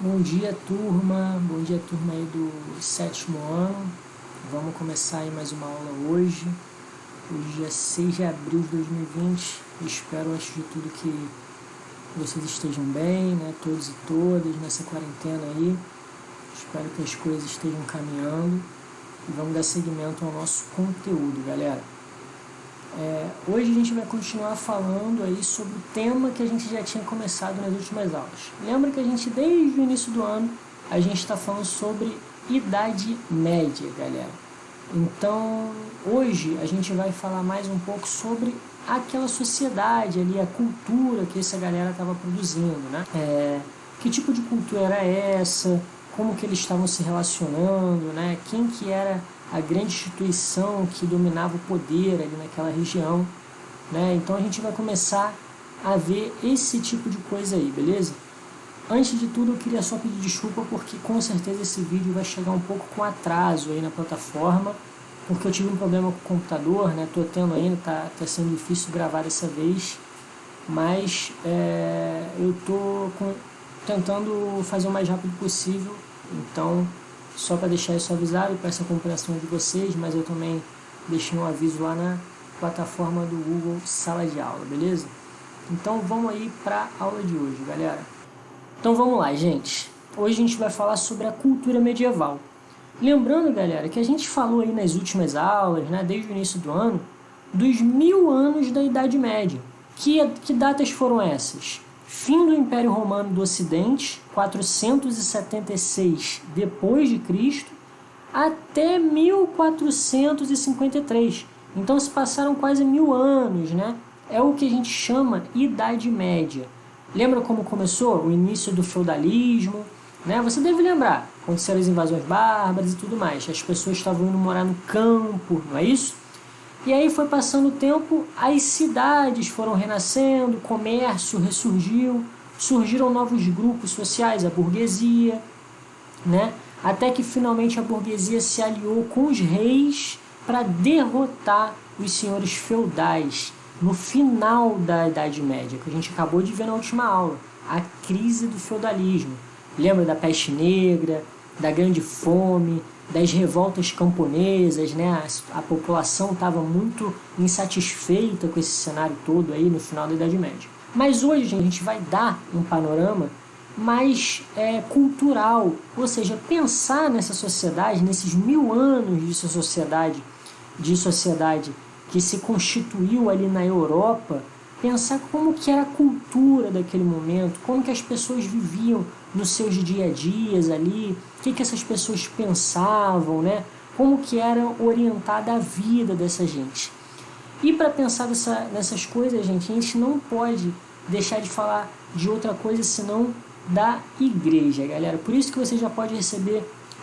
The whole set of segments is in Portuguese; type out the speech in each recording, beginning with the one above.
Bom dia, turma. Bom dia, turma aí do sétimo ano. Vamos começar aí mais uma aula hoje. Hoje, dia 6 de abril de 2020. Espero, antes de tudo, que vocês estejam bem, né? Todos e todas nessa quarentena aí. Espero que as coisas estejam caminhando. E vamos dar seguimento ao nosso conteúdo, galera. Hoje a gente vai continuar falando aí sobre o tema que a gente já tinha começado nas últimas aulas. Lembra que a gente, desde o início do ano, a gente está falando sobre Idade Média, galera. Então, hoje a gente vai falar mais um pouco sobre aquela sociedade ali, a cultura que essa galera estava produzindo, né? Que tipo de cultura era essa? Como que eles estavam se relacionando, né? Quem que era a grande instituição que dominava o poder ali naquela região, né? Então a gente vai começar a ver esse tipo de coisa aí, beleza? Antes de tudo, eu queria só pedir desculpa porque com certeza esse vídeo vai chegar um pouco com atraso aí na plataforma, porque eu tive um problema com o computador, né? Tô tendo ainda, tá sendo difícil gravar dessa vez, mas eu tô tentando fazer o mais rápido possível, então só para deixar isso avisado, peço a compreensão de vocês, mas eu também deixei um aviso lá na plataforma do Google Sala de Aula, beleza? Então vamos aí para a aula de hoje, galera. Então vamos lá, gente. Hoje a gente vai falar sobre a cultura medieval. Lembrando, galera, que a gente falou aí nas últimas aulas, né, desde o início do ano, dos 1000 anos da Idade Média. Que datas foram essas? Fim do Império Romano do Ocidente, 476 depois de Cristo, até 1453. Então se passaram quase 1000 anos, né? É o que a gente chama Idade Média. Lembra como começou? O início do feudalismo, né? Você deve lembrar, aconteceram as invasões bárbaras e tudo mais. As pessoas estavam indo morar no campo, não é isso? E aí foi passando o tempo, as cidades foram renascendo, o comércio ressurgiu, surgiram novos grupos sociais, a burguesia, né? Até que finalmente a burguesia se aliou com os reis para derrotar os senhores feudais no final da Idade Média, que a gente acabou de ver na última aula, a crise do feudalismo. Lembra da peste negra, da grande fome, das revoltas camponesas, né? A população estava muito insatisfeita com esse cenário todo aí no final da Idade Média. Mas hoje a gente vai dar um panorama mais cultural, ou seja, pensar nessa sociedade, nesses 1000 anos de sociedade que se constituiu ali na Europa, pensar como que era a cultura daquele momento, como que as pessoas viviam nos seus dia a dias ali, o que essas pessoas pensavam, né? Como que era orientada a vida dessa gente. E para pensar nessas coisas, gente, a gente não pode deixar de falar de outra coisa senão da igreja, galera. Por isso que você já pode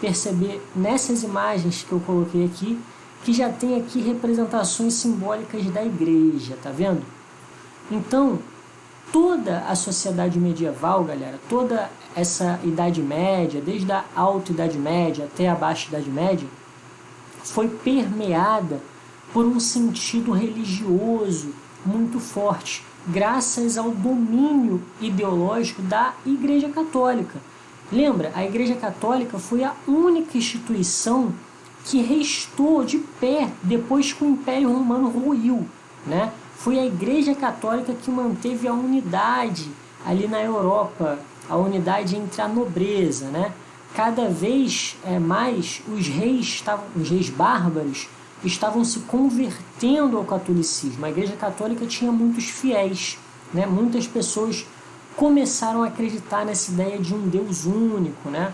perceber nessas imagens que eu coloquei aqui, que já tem aqui representações simbólicas da igreja, tá vendo? Então, toda a sociedade medieval, galera, toda essa Idade Média, desde a Alta Idade Média até a Baixa Idade Média, foi permeada por um sentido religioso muito forte, graças ao domínio ideológico da Igreja Católica. Lembra, a Igreja Católica foi a única instituição que restou de pé depois que o Império Romano ruiu, né? Foi a Igreja Católica que manteve a unidade ali na Europa, a unidade entre a nobreza, né? Cada vez mais os reis bárbaros estavam se convertendo ao catolicismo. A Igreja Católica tinha muitos fiéis, né? Muitas pessoas começaram a acreditar nessa ideia de um Deus único, né?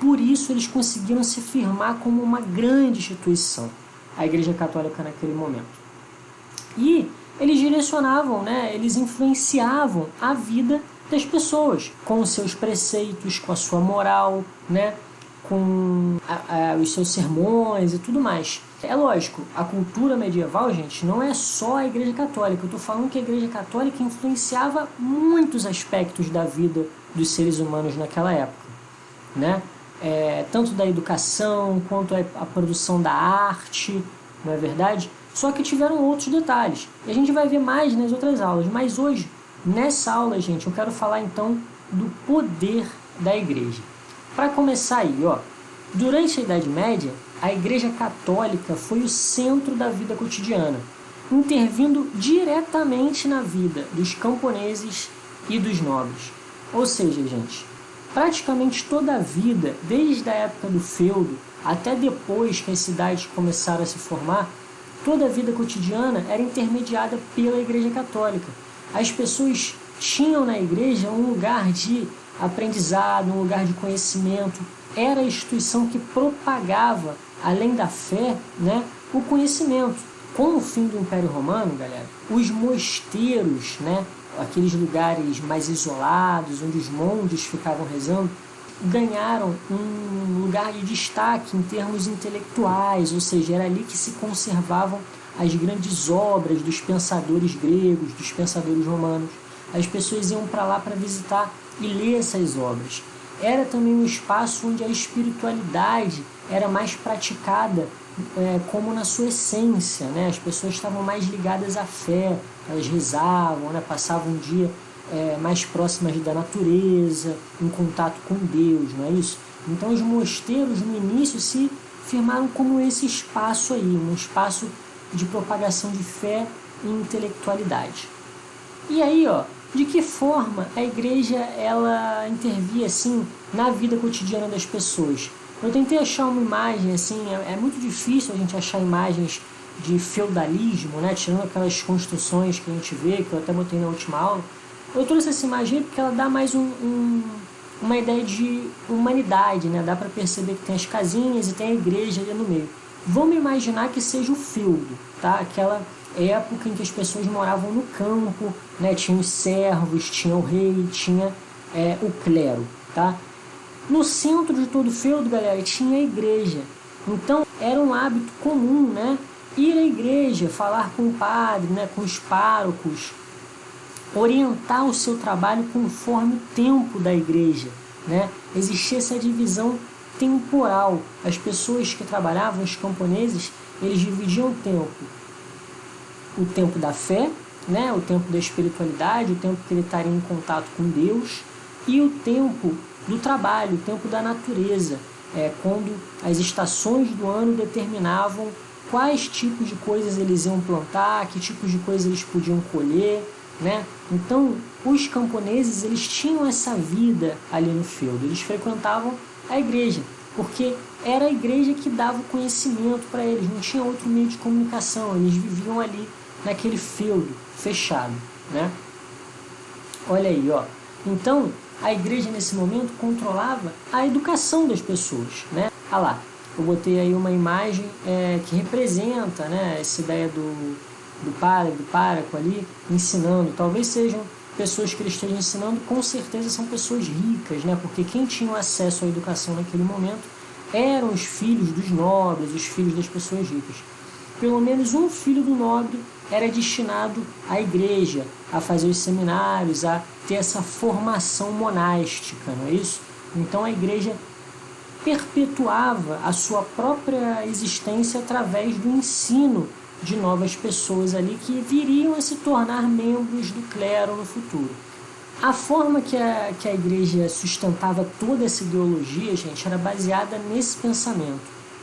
Por isso eles conseguiram se firmar como uma grande instituição, a Igreja Católica naquele momento. E eles direcionavam, né? Eles influenciavam a vida das pessoas, com os seus preceitos, com a sua moral, né? Com os seus sermões e tudo mais. É lógico, a cultura medieval, gente, não é só a Igreja Católica. Eu estou falando que a Igreja Católica influenciava muitos aspectos da vida dos seres humanos naquela época, né? Tanto da educação quanto a produção da arte, não é verdade? Só que tiveram outros detalhes. E a gente vai ver mais nas outras aulas. Mas hoje, nessa aula, gente, eu quero falar então do poder da igreja. Para começar aí, durante a Idade Média, a Igreja Católica foi o centro da vida cotidiana, intervindo diretamente na vida dos camponeses e dos nobres. Ou seja, gente, praticamente toda a vida, desde a época do feudo até depois que as cidades começaram a se formar, toda a vida cotidiana era intermediada pela Igreja Católica. As pessoas tinham na igreja um lugar de aprendizado, um lugar de conhecimento. Era a instituição que propagava, além da fé, né, o conhecimento. Com o fim do Império Romano, galera, os mosteiros, né, aqueles lugares mais isolados, onde os monges ficavam rezando, ganharam um lugar de destaque em termos intelectuais, ou seja, era ali que se conservavam as grandes obras dos pensadores gregos, dos pensadores romanos. As pessoas iam para lá para visitar e ler essas obras. Era também um espaço onde a espiritualidade era mais praticada como na sua essência, né? As pessoas estavam mais ligadas à fé, elas rezavam, né? Passavam um dia mais próximas da natureza, em contato com Deus, não é isso? Então os mosteiros no início se firmaram como esse espaço aí, um espaço de propagação de fé e intelectualidade. E aí, de que forma a igreja ela intervia assim na vida cotidiana das pessoas? Eu tentei achar uma imagem, assim, é muito difícil a gente achar imagens de feudalismo, né, tirando aquelas construções que a gente vê, que eu até botei na última aula. Eu trouxe essa imagem aí porque ela dá mais uma ideia de humanidade, né? Dá para perceber que tem as casinhas e tem a igreja ali no meio. Vamos imaginar que seja o feudo, tá? Aquela época em que as pessoas moravam no campo, né? Tinha os servos, tinha o rei, tinha o clero, tá? No centro de todo o feudo, galera, tinha a igreja. Então era um hábito comum, né? Ir à igreja, falar com o padre, né? Com os párocos, orientar o seu trabalho conforme o tempo da igreja, né? Existia essa divisão temporal. As pessoas que trabalhavam, os camponeses, eles dividiam o tempo da fé, né? O tempo da espiritualidade, o tempo que ele estaria em contato com Deus, e o tempo do trabalho, o tempo da natureza, quando as estações do ano determinavam quais tipos de coisas eles iam plantar, que tipos de coisas eles podiam colher, né? Então, os camponeses, eles tinham essa vida ali no feudo, eles frequentavam a igreja, porque era a igreja que dava o conhecimento para eles, não tinha outro meio de comunicação, eles viviam ali naquele feudo fechado, né? Olha aí, Então, a igreja nesse momento controlava a educação das pessoas, né? Ah lá, eu botei aí uma imagem que representa, né, essa ideia do padre, do pároco ali, ensinando. Talvez sejam pessoas que ele esteja ensinando, com certeza são pessoas ricas, né? Porque quem tinha acesso à educação naquele momento eram os filhos dos nobres, os filhos das pessoas ricas. Pelo menos um filho do nobre era destinado à igreja, a fazer os seminários, a ter essa formação monástica, não é isso? Então a igreja perpetuava a sua própria existência através do ensino de novas pessoas ali que viriam a se tornar membros do clero no futuro. A forma que a igreja sustentava toda essa ideologia, gente, era baseada nesse pensamento,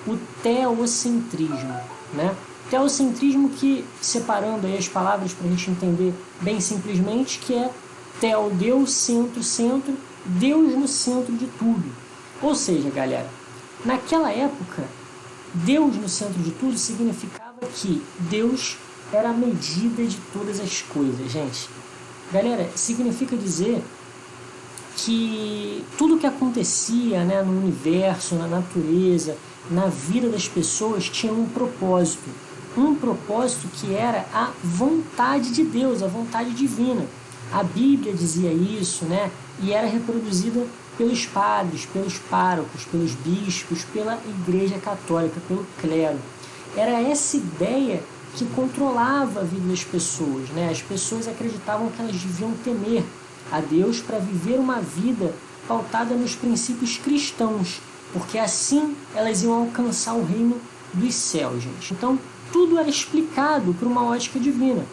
o teocentrismo, né? Teocentrismo que, separando aí as palavras para a gente entender bem simplesmente, que é teo, Deus, centro, centro, Deus no centro de tudo. Ou seja, galera, naquela época, Deus no centro de tudo significava que Deus era a medida de todas as coisas, gente. Galera, significa dizer que tudo que acontecia, né, no universo, na natureza, na vida das pessoas tinha um propósito que era a vontade de Deus, a vontade divina. A Bíblia dizia isso, né, e era reproduzida pelos padres, pelos párocos, pelos bispos, pela Igreja Católica, pelo clero. Era essa ideia que controlava a vida das pessoas, né? As pessoas acreditavam que elas deviam temer a Deus para viver uma vida pautada nos princípios cristãos, porque assim elas iam alcançar o reino dos céus, gente. Então, tudo era explicado por uma ótica divina,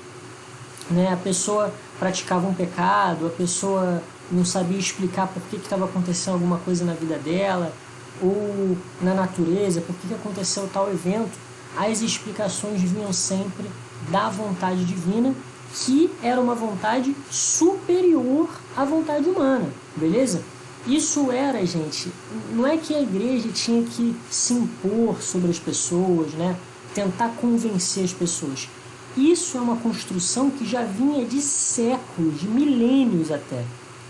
né? A pessoa praticava um pecado, a pessoa não sabia explicar por que estava acontecendo alguma coisa na vida dela, ou na natureza, por que aconteceu tal evento, as explicações vinham sempre da vontade divina, que era uma vontade superior à vontade humana, beleza? Isso era, gente, não é que a igreja tinha que se impor sobre as pessoas, né? Tentar convencer as pessoas. Isso é uma construção que já vinha de séculos, de milênios até,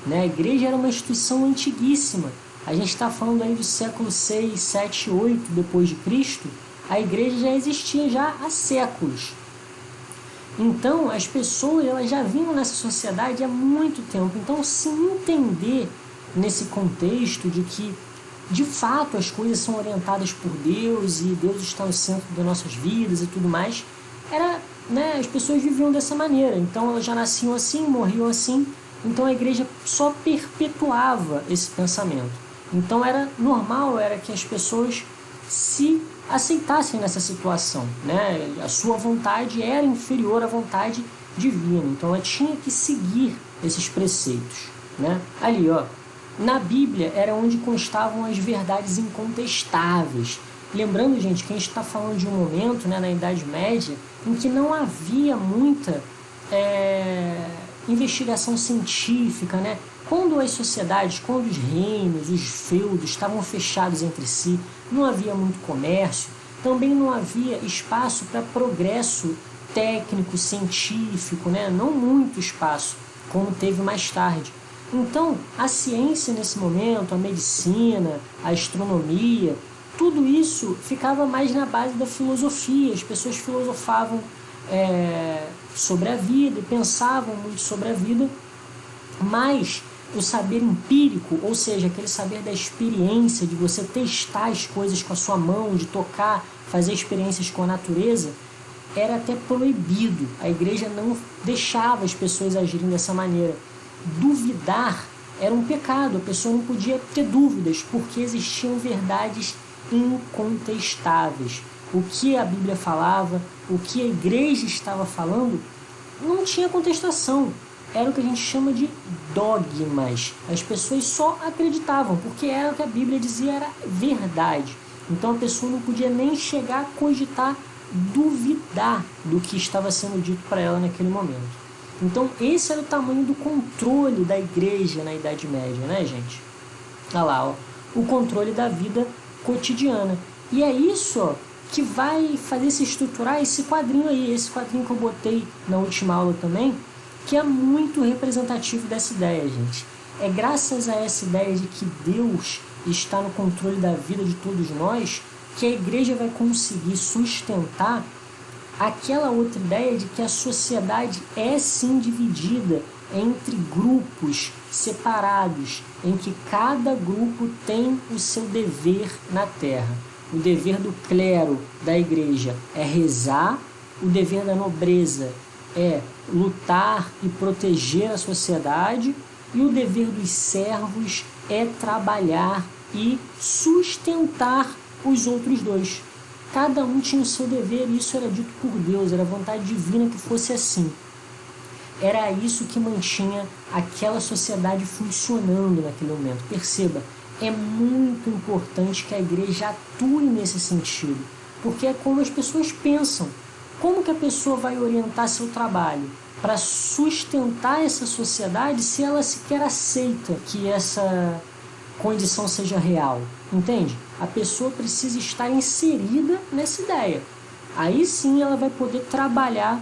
né? A igreja era uma instituição antiguíssima. A gente está falando aí do século 6, 7, 8 depois de Cristo. A igreja já existia já há séculos. Então, as pessoas elas já vinham nessa sociedade há muito tempo. Então, se entender nesse contexto de que, de fato, as coisas são orientadas por Deus e Deus está no centro das nossas vidas e tudo mais, era, né, as pessoas viviam dessa maneira. Então, elas já nasciam assim, morriam assim. Então, a igreja só perpetuava esse pensamento. Então, era normal, era que as pessoas se aceitassem nessa situação, né? A sua vontade era inferior à vontade divina, então ela tinha que seguir esses preceitos, né? Ali, ó, na Bíblia era onde constavam as verdades incontestáveis. Lembrando, gente, que a gente está falando de um momento, né, na Idade Média, em que não havia muita investigação científica, né? Quando as sociedades, quando os reinos, os feudos estavam fechados entre si, não havia muito comércio, também não havia espaço para progresso técnico, científico, né? Não muito espaço, como teve mais tarde. Então, a ciência nesse momento, a medicina, a astronomia, tudo isso ficava mais na base da filosofia. As pessoas filosofavam sobre a vida e pensavam muito sobre a vida, mas o saber empírico, ou seja, aquele saber da experiência, de você testar as coisas com a sua mão, de tocar, fazer experiências com a natureza, era até proibido. A igreja não deixava as pessoas agirem dessa maneira. Duvidar era um pecado, a pessoa não podia ter dúvidas, porque existiam verdades incontestáveis. O que a Bíblia falava, o que a igreja estava falando, não tinha contestação. Era o que a gente chama de dogmas. As pessoas só acreditavam, porque era o que a Bíblia dizia, era verdade. Então a pessoa não podia nem chegar a cogitar, duvidar do que estava sendo dito para ela naquele momento. Então esse era o tamanho do controle da igreja na Idade Média, né, gente? Olha lá, ó, o controle da vida cotidiana. E é isso, ó, que vai fazer se estruturar esse quadrinho aí, esse quadrinho que eu botei na última aula também, que é muito representativo dessa ideia, gente. É graças a essa ideia de que Deus está no controle da vida de todos nós que a igreja vai conseguir sustentar aquela outra ideia de que a sociedade é sim dividida entre grupos separados, em que cada grupo tem o seu dever na terra. O dever do clero da igreja é rezar, o dever da nobreza é lutar e proteger a sociedade, e o dever dos servos é trabalhar e sustentar os outros dois. Cada um tinha o seu dever e isso era dito por Deus, era vontade divina que fosse assim. Era isso que mantinha aquela sociedade funcionando naquele momento. Perceba, é muito importante que a igreja atue nesse sentido, porque é como as pessoas pensam. Como que a pessoa vai orientar seu trabalho para sustentar essa sociedade se ela sequer aceita que essa condição seja real? Entende? A pessoa precisa estar inserida nessa ideia. Aí sim ela vai poder trabalhar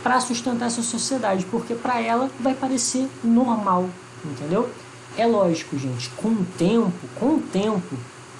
para sustentar essa sociedade, porque para ela vai parecer normal, entendeu? É lógico, gente, com o tempo,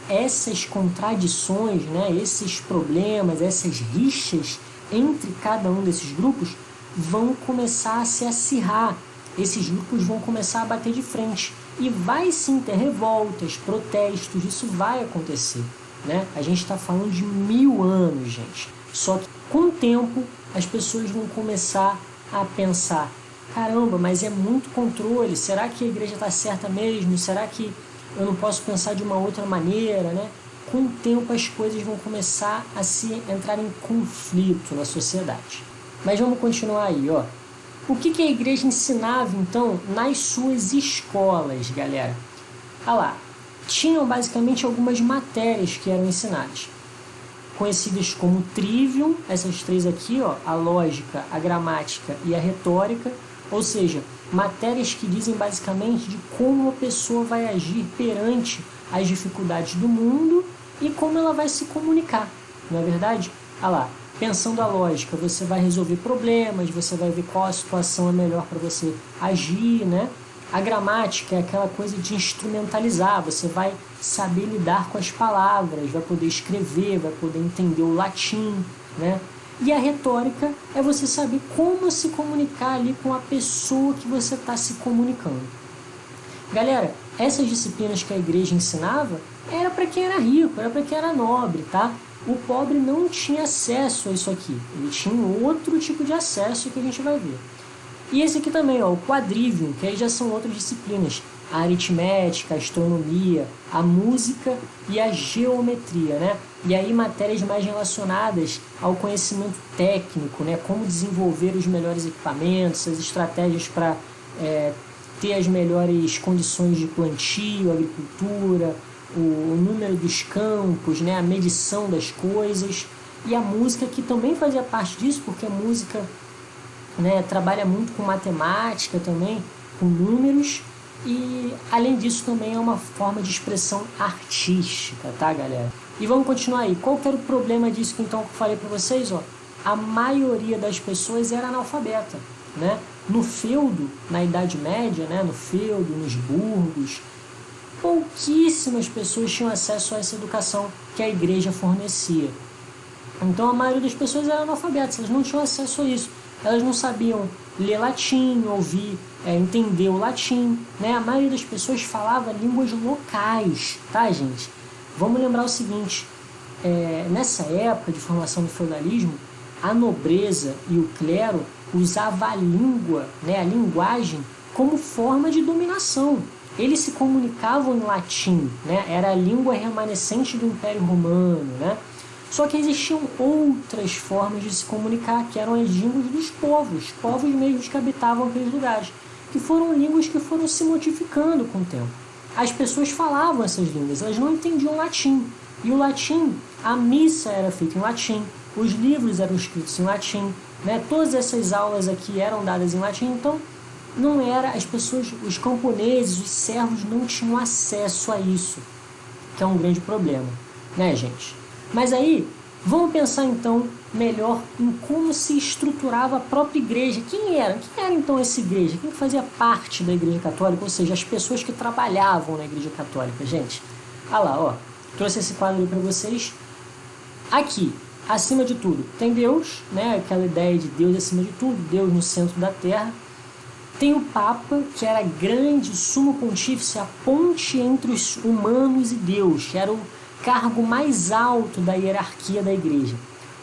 essas contradições, né, esses problemas, essas rixas entre cada um desses grupos vão começar a se acirrar. Esses grupos vão começar a bater de frente. E vai sim ter revoltas, protestos, isso vai acontecer, né? A gente está falando de 1000 anos, gente. Só que com o tempo as pessoas vão começar a pensar: caramba, mas é muito controle, será que a igreja está certa mesmo? Será que eu não posso pensar de uma outra maneira, né? Com o tempo as coisas vão começar a se entrar em conflito na sociedade. Mas vamos continuar aí, ó. O que a igreja ensinava, então, nas suas escolas, galera? Olha lá, tinham basicamente algumas matérias que eram ensinadas, conhecidas como trivium, essas três aqui, ó, a lógica, a gramática e a retórica, ou seja, matérias que dizem basicamente de como a pessoa vai agir perante as dificuldades do mundo e como ela vai se comunicar, não é verdade? Olha lá, pensando a lógica, você vai resolver problemas, você vai ver qual a situação é melhor para você agir, né? A gramática é aquela coisa de instrumentalizar, você vai saber lidar com as palavras, vai poder escrever, vai poder entender o latim, né? E a retórica é você saber como se comunicar ali com a pessoa que você está se comunicando. Galera, essas disciplinas que a igreja ensinava era para quem era rico, era para quem era nobre, tá? O pobre não tinha acesso a isso aqui, ele tinha um outro tipo de acesso que a gente vai ver. E esse aqui também, ó, o quadrivium, que aí já são outras disciplinas, a aritmética, a astronomia, a música e a geometria, né? E aí matérias mais relacionadas ao conhecimento técnico, né? Como desenvolver os melhores equipamentos, as estratégias para ter as melhores condições de plantio, agricultura, o número dos campos, né? A medição das coisas. E a música, que também fazia parte disso, porque a música, né, trabalha muito com matemática também, com números, e além disso também é uma forma de expressão artística, tá, galera? E vamos continuar aí. Qual que era o problema disso que então eu falei para vocês, ó? A maioria das pessoas era analfabeta, né? No feudo, na Idade Média, né, no feudo, nos burgos, pouquíssimas pessoas tinham acesso a essa educação que a igreja fornecia. Então a maioria das pessoas eram analfabetas, elas não tinham acesso a isso. Elas não sabiam ler latim, ouvir, entender o latim, né? A maioria das pessoas falava línguas locais, tá, gente? Vamos lembrar o seguinte, nessa época de formação do feudalismo, a nobreza e o clero usavam a língua, né, a linguagem, como forma de dominação. Eles se comunicavam em latim, né? Era a língua remanescente do Império Romano, né? Só que existiam outras formas de se comunicar, que eram as línguas dos povos mesmos que habitavam aqueles lugares, que foram línguas que foram se modificando com o tempo. As pessoas falavam essas línguas, elas não entendiam latim. E o latim, a missa era feita em latim, os livros eram escritos em latim, né? Todas essas aulas aqui eram dadas em latim, então não era, as pessoas, os camponeses, os servos não tinham acesso a isso, que é um grande problema, né, gente? Mas aí, vamos pensar então melhor em como se estruturava a própria igreja. Quem era então essa igreja? Quem fazia parte da igreja católica? Ou seja, as pessoas que trabalhavam na igreja católica, gente. Olha lá, ó, trouxe esse quadro aí para vocês. Aqui, acima de tudo, tem Deus, né? Aquela ideia de Deus acima de tudo, Deus no centro da terra. Tem o Papa, que era grande, sumo pontífice, a ponte entre os humanos e Deus, que era o cargo mais alto da hierarquia da igreja.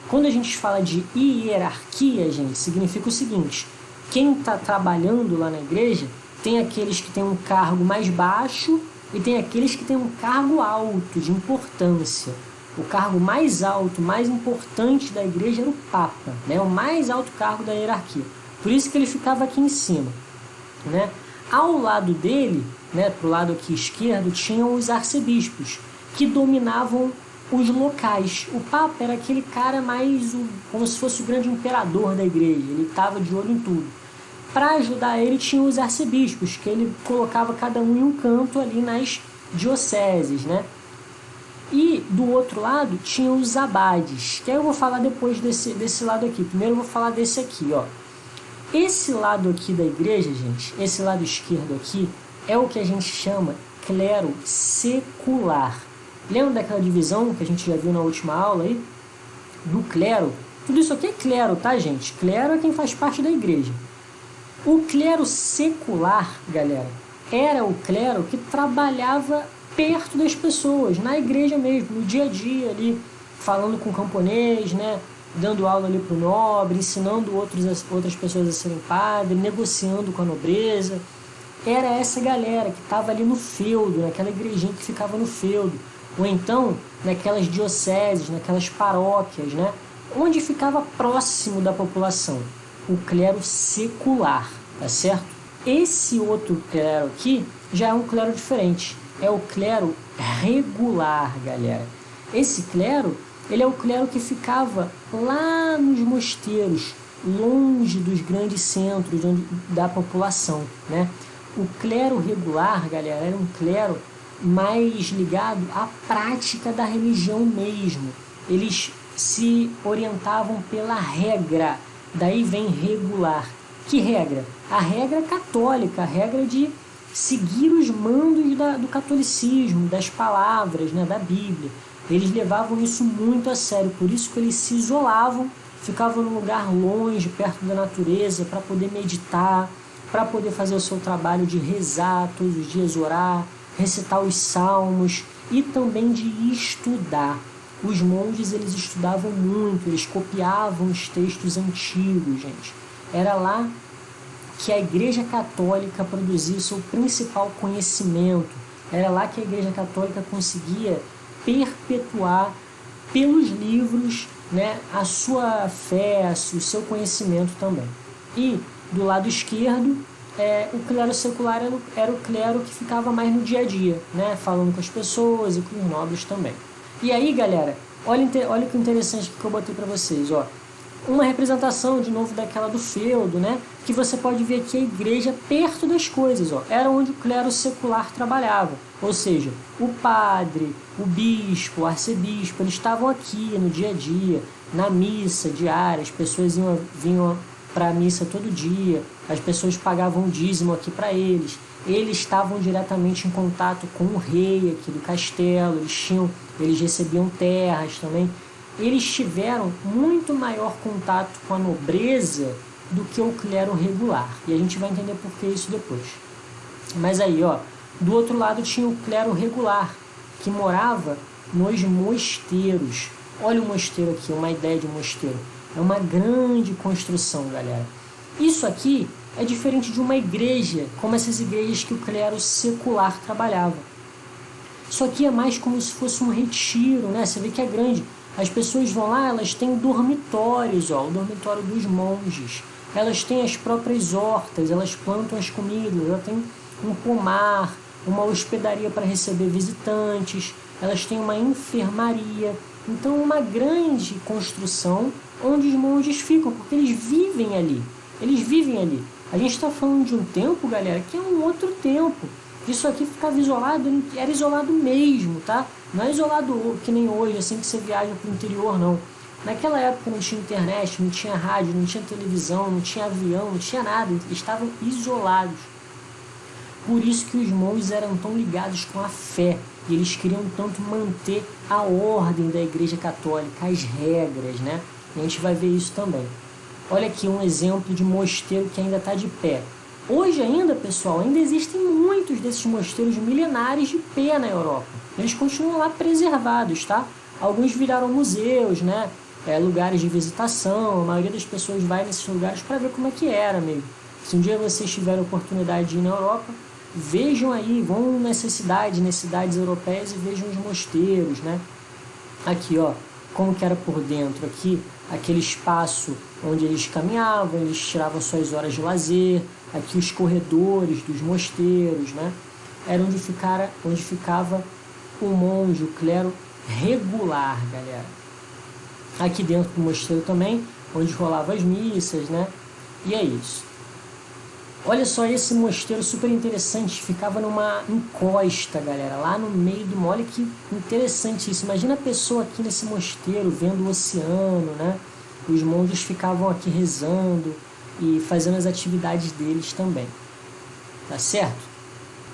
Quando a gente fala de hierarquia, gente, significa o seguinte: quem está trabalhando lá na igreja tem aqueles que têm um cargo mais baixo e tem aqueles que têm um cargo alto, de importância. O cargo mais alto, mais importante da igreja era o Papa, né? O mais alto cargo da hierarquia. Por isso que ele ficava aqui em cima, né? Ao lado dele, né, para o lado aqui esquerdo, tinham os arcebispos, que dominavam os locais. O Papa era aquele cara mais, como se fosse o grande imperador da igreja, ele estava de olho em tudo. Para ajudar ele, tinha os arcebispos, que ele colocava cada um em um canto ali nas dioceses, né? E do outro lado tinha os abades, que aí eu vou falar depois desse lado aqui. Primeiro eu vou falar desse aqui, ó. Esse lado aqui da igreja, gente, esse lado esquerdo aqui, é o que a gente chama clero secular. Lembra daquela divisão que a gente já viu na última aula aí? Do clero. Tudo isso aqui é clero, tá, gente? Clero é quem faz parte da igreja. O clero secular, galera, era o clero que trabalhava perto das pessoas, na igreja mesmo, no dia a dia ali, falando com o camponês, né? Dando aula ali pro nobre, ensinando outras pessoas a serem padres, negociando com a nobreza. Era essa galera que estava ali no feudo, naquela igrejinha que ficava no feudo. Ou então naquelas dioceses, naquelas paróquias, né? Onde ficava próximo da população. o clero secular, tá certo? Esse outro clero aqui já é um clero diferente, é o clero regular, galera. Esse clero, ele é o clero que ficava lá nos mosteiros, longe dos grandes centros da população, né? O clero regular, galera, era um clero mais ligado à prática da religião mesmo. Eles se orientavam pela regra, daí vem regular. Que regra? A regra católica, a regra de seguir os mandos do catolicismo, das palavras, né, da Bíblia. Eles levavam isso muito a sério, por isso que eles se isolavam, ficavam num lugar longe, perto da natureza, para poder meditar, para poder fazer o seu trabalho de rezar todos os dias, orar, recitar os salmos e também de estudar. Os monges, eles estudavam muito, eles copiavam os textos antigos, gente. Era lá que a Igreja Católica produzia o seu principal conhecimento. Era lá que a Igreja Católica conseguia perpetuar pelos livros, né, a sua fé, o seu conhecimento também. E do lado esquerdo, o clero secular era o clero que ficava mais no dia a dia, né, falando com as pessoas e com os nobres também. E aí, galera, olha que interessante que eu botei para vocês, ó. Uma representação, de novo, daquela do feudo, né? Que você pode ver aqui a igreja perto das coisas, ó. Era onde o clero secular trabalhava. Ou seja, o padre, o bispo, o arcebispo, eles estavam aqui no dia a dia, na missa diária, as pessoas vinham para a missa todo dia, as pessoas pagavam o dízimo aqui para eles. Eles estavam diretamente em contato com o rei aqui do castelo, eles recebiam terras também. Eles tiveram muito maior contato com a nobreza do que o clero regular. E a gente vai entender por que isso depois. Mas aí, ó, do outro lado tinha o clero regular, que morava nos mosteiros. Olha o mosteiro aqui, uma ideia de mosteiro. É uma grande construção, galera. Isso aqui é diferente de uma igreja, como essas igrejas que o clero secular trabalhava. Isso aqui é mais como se fosse um retiro, né? Você vê que é grande. As pessoas vão lá, elas têm dormitórios, ó, o dormitório dos monges. Elas têm as próprias hortas, elas plantam as comidas, elas têm um pomar, uma hospedaria para receber visitantes, elas têm uma enfermaria. Então, uma grande construção onde os monges ficam, porque eles vivem ali. Eles vivem ali. A gente está falando de um tempo, galera, que é um outro tempo. Isso aqui ficava isolado, era isolado mesmo, tá? Não é isolado que nem hoje, assim que você viaja para o interior, não. Naquela época não tinha internet, não tinha rádio, não tinha televisão, não tinha avião, não tinha nada. Eles estavam isolados. Por isso que os monges eram tão ligados com a fé. E eles queriam tanto manter a ordem da Igreja Católica, as regras, né? E a gente vai ver isso também. Olha aqui um exemplo de mosteiro que ainda está de pé. Hoje ainda, pessoal, ainda existem muitos desses mosteiros milenares de pé na Europa. Eles continuam lá preservados, tá? Alguns viraram museus, né? Lugares de visitação. A maioria das pessoas vai nesses lugares para ver como é que era mesmo. Se um dia vocês tiverem a oportunidade de ir na Europa, vejam aí, vão nessas cidades europeias e vejam os mosteiros, né? Aqui, ó, como que era por dentro. Aqui, aquele espaço onde eles caminhavam, eles tiravam suas horas de lazer. Aqui os corredores dos mosteiros, né? Era onde ficava o monge, o clero regular, galera. Aqui dentro do mosteiro também, onde rolavam as missas, né? E é isso. Olha só esse mosteiro super interessante, ficava numa encosta, galera, lá no meio do... Olha que interessante isso. Imagina a pessoa aqui nesse mosteiro, vendo o oceano, né? Os monges ficavam aqui rezando e fazendo as atividades deles também, tá certo?